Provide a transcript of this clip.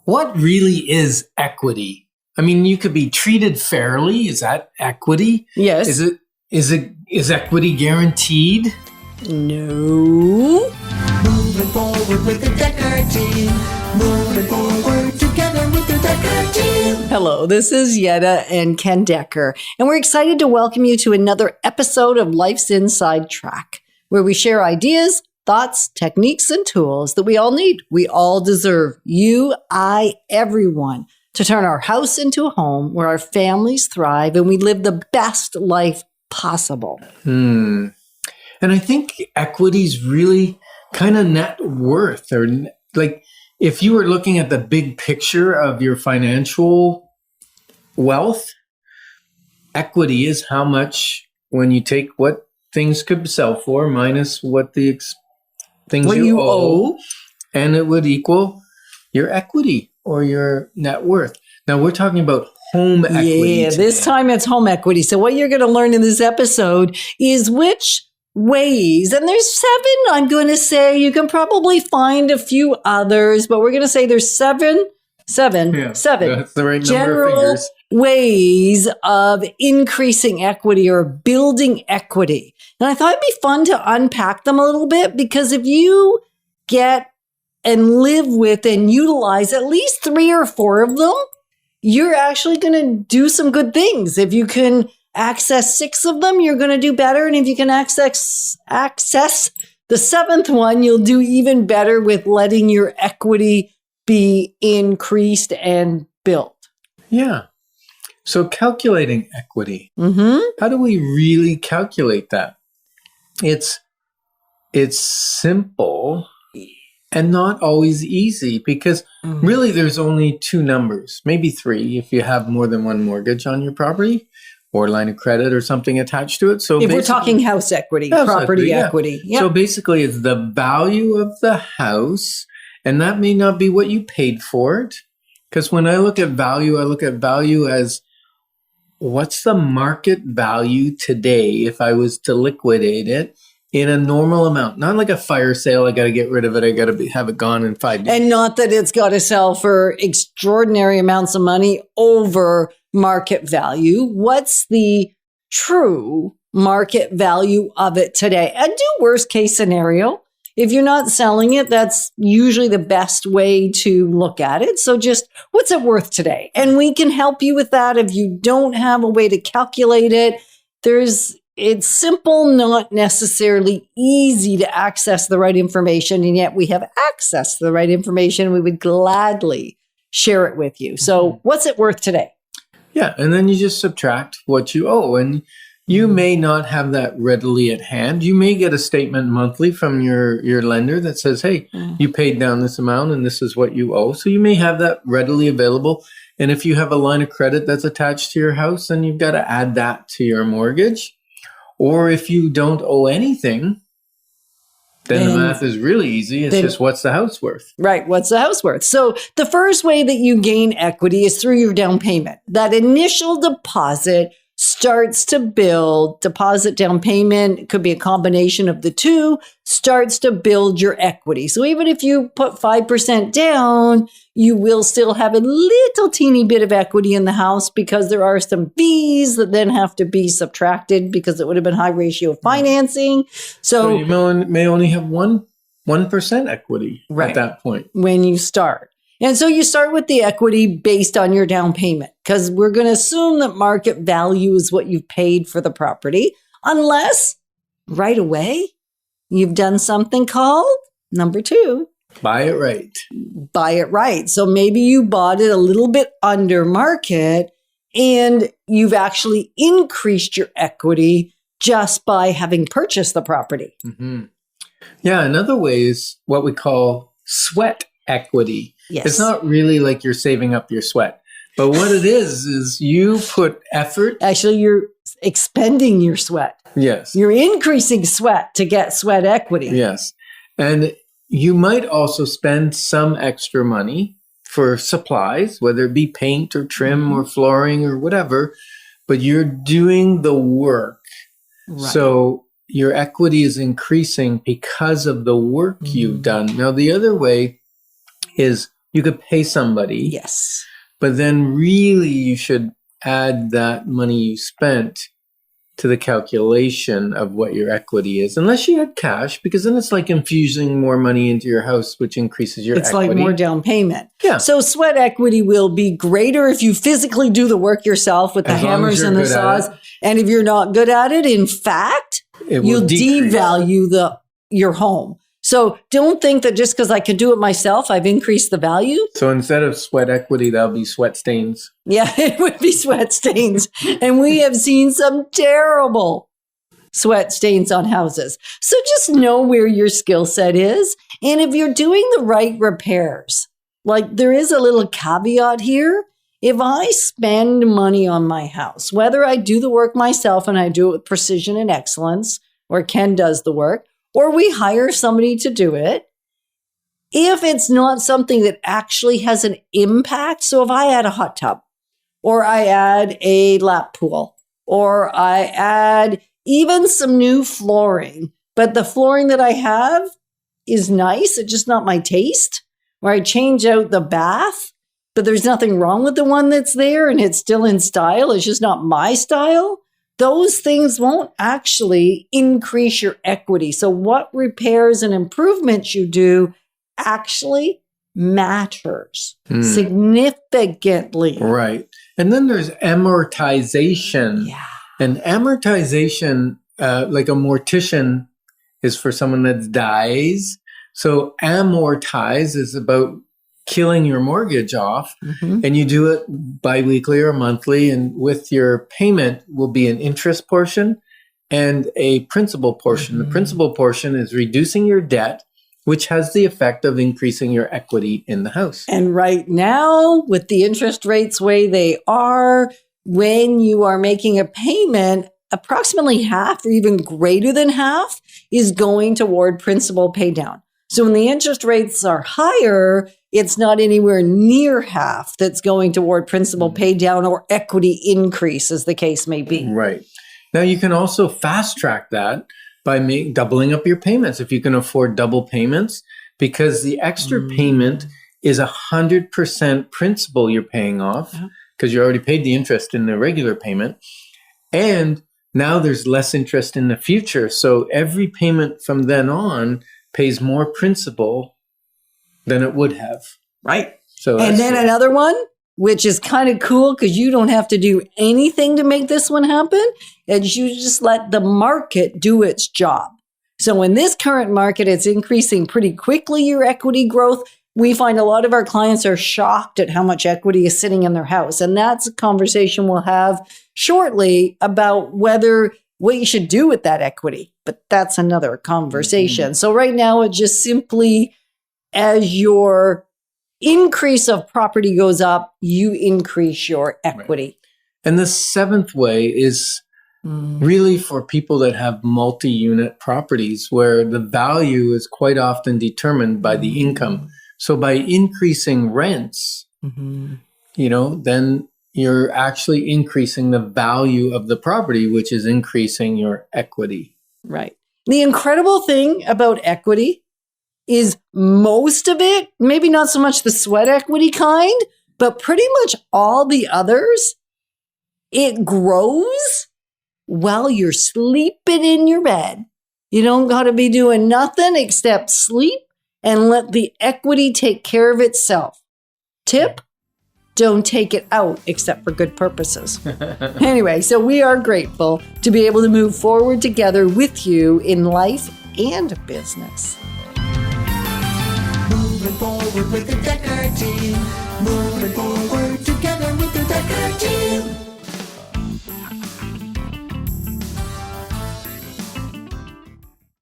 what really is equity? I mean, you could be treated fairly. Is that equity? Yes. Is equity guaranteed? No. Moving forward with the Decker team. Moving forward together with the Decker team. Hello, this is Yetta and Ken Decker, and we're excited to welcome you to another episode of Life's Inside Track, where we share ideas, thoughts, techniques, and tools that we all need. We all deserve, you, I, everyone, to turn our house into a home where our families thrive and we live the best life possible. And I think equity is really kind of net worth, or like if you were looking at the big picture of your financial wealth, equity is how much, when you take what things could sell for minus what the things you owe, and it would equal your equity or your net worth. Now we're talking about home equity. Yeah, this time it's home equity. So what you're going to learn in this episode is which ways, and there's 7, I'm going to say. You can probably find a few others, but we're going to say there's seven That's the right general number of fingers. ways of increasing equity or building equity. And I thought it'd be fun to unpack them a little bit, because if you get and live with and utilize at least 3 or 4 of them, you're actually going to do some good things. If you can access 6 of them, you're going to do better. And if you can access the 7th one, you'll do even better with letting your equity be increased and built. Yeah. So calculating equity. Mm-hmm. How do we really calculate that? It's simple and not always easy, because really there's only 2 numbers, maybe 3 if you have more than one mortgage on your property or line of credit or something attached to it. So if we're talking house equity, property equity. Yeah. So basically it's the value of the house, and that may not be what you paid for it. Because when I look at value as what's the market value today if I was to liquidate it in a normal amount, not like a fire sale. I got to get rid of it. I got to have it gone in 5 days. And not that it's got to sell for extraordinary amounts of money over market value. What's the true market value of it today? And do worst case scenario. If you're not selling it, that's usually the best way to look at it. So just what's it worth today? And we can help you with that. If you don't have a way to calculate it, it's simple, not necessarily easy to access the right information. And yet we have access to the right information. We would gladly share it with you. So what's it worth today? Yeah. And then you just subtract what you owe. And you may not have that readily at hand. You may get a statement monthly from your lender that says, hey, you paid down this amount and this is what you owe. So you may have that readily available. And if you have a line of credit that's attached to your house, then you've got to add that to your mortgage. Or if you don't owe anything, then the math is really easy. It's just what's the house worth? Right. What's the house worth? So the first way that you gain equity is through your down payment. That initial deposit starts to build. Deposit, down payment, could be a combination of the two, starts to build your equity. So even if you put 5% down, you will still have a little teeny bit of equity in the house, because there are some fees that then have to be subtracted because it would have been high ratio of financing. So you may only have 1% equity at that point when you start. And so you start with the equity based on your down payment, because we're going to assume that market value is what you've paid for the property, unless right away you've done something called number 2. Buy it right. Buy it right. So maybe you bought it a little bit under market and you've actually increased your equity just by having purchased the property. Mm-hmm. Yeah. Another way is what we call sweat equity. Yes. It's not really like you're saving up your sweat, but what it is you put effort. Actually, you're expending your sweat. Yes. You're increasing sweat to get sweat equity. Yes. And you might also spend some extra money for supplies, whether it be paint or trim or flooring or whatever, but you're doing the work. Right. So your equity is increasing because of the work you've done. Now, the other way is you could pay somebody. Yes. But then really you should add that money you spent to the calculation of what your equity is, unless you had cash, because then it's like infusing more money into your house, which increases your It's equity. like more down payment. Yeah. So sweat equity will be greater if you physically do the work yourself with the As long as hammers you're and the good at saws. it. And if you're not good at it, in fact, It will you'll decrease. devalue your home. So don't think that just because I can do it myself, I've increased the value. So instead of sweat equity, that'll be sweat stains. Yeah, it would be sweat stains. And we have seen some terrible sweat stains on houses. So just know where your skill set is. And if you're doing the right repairs, like there is a little caveat here. If I spend money on my house, whether I do the work myself and I do it with precision and excellence, or Ken does the work, or we hire somebody to do it, if it's not something that actually has an impact, so if I add a hot tub, or I add a lap pool, or I add even some new flooring, but the flooring that I have is nice, it's just not my taste, or I change out the bath, but there's nothing wrong with the one that's there and it's still in style, it's just not my style, those things won't actually increase your equity. So what repairs and improvements you do actually matters significantly. Right. And then there's amortization. Yeah. And amortization, like a mortician, is for someone that dies. So amortize is about killing your mortgage off, and you do it biweekly or monthly, and with your payment will be an interest portion and a principal portion. The principal portion is reducing your debt, which has the effect of increasing your equity in the house. And right now, with the interest rates way they are, when you are making a payment, approximately half or even greater than half is going toward principal pay down. So when the interest rates are higher, it's not anywhere near half that's going toward principal pay down or equity increase, as the case may be. Right. Now, you can also fast track that by doubling up your payments if you can afford double payments, because the extra payment is 100% principal you're paying off because you already paid the interest in the regular payment. And now there's less interest in the future. So every payment from then on pays more principal than it would have. Right. So And then another one, which is kind of cool because you don't have to do anything to make this one happen, and you just let the market do its job. So in this current market, it's increasing pretty quickly, your equity growth. We find a lot of our clients are shocked at how much equity is sitting in their house. And that's a conversation we'll have shortly about what you should do with that equity. But that's another conversation. So right now, it just simply, as your increase of property goes up, you increase your equity. Right. And the seventh way is really for people that have multi-unit properties where the value is quite often determined by the income. So by increasing rents, then you're actually increasing the value of the property, which is increasing your equity. Right. The incredible thing about equity is most of it, maybe not so much the sweat equity kind, but pretty much all the others, it grows while you're sleeping in your bed. You don't got to be doing nothing except sleep and let the equity take care of itself. Tip, don't take it out except for good purposes. Anyway, so we are grateful to be able to move forward together with you in life and business. Moving forward with the Decker team. Moving forward together with the Decker team.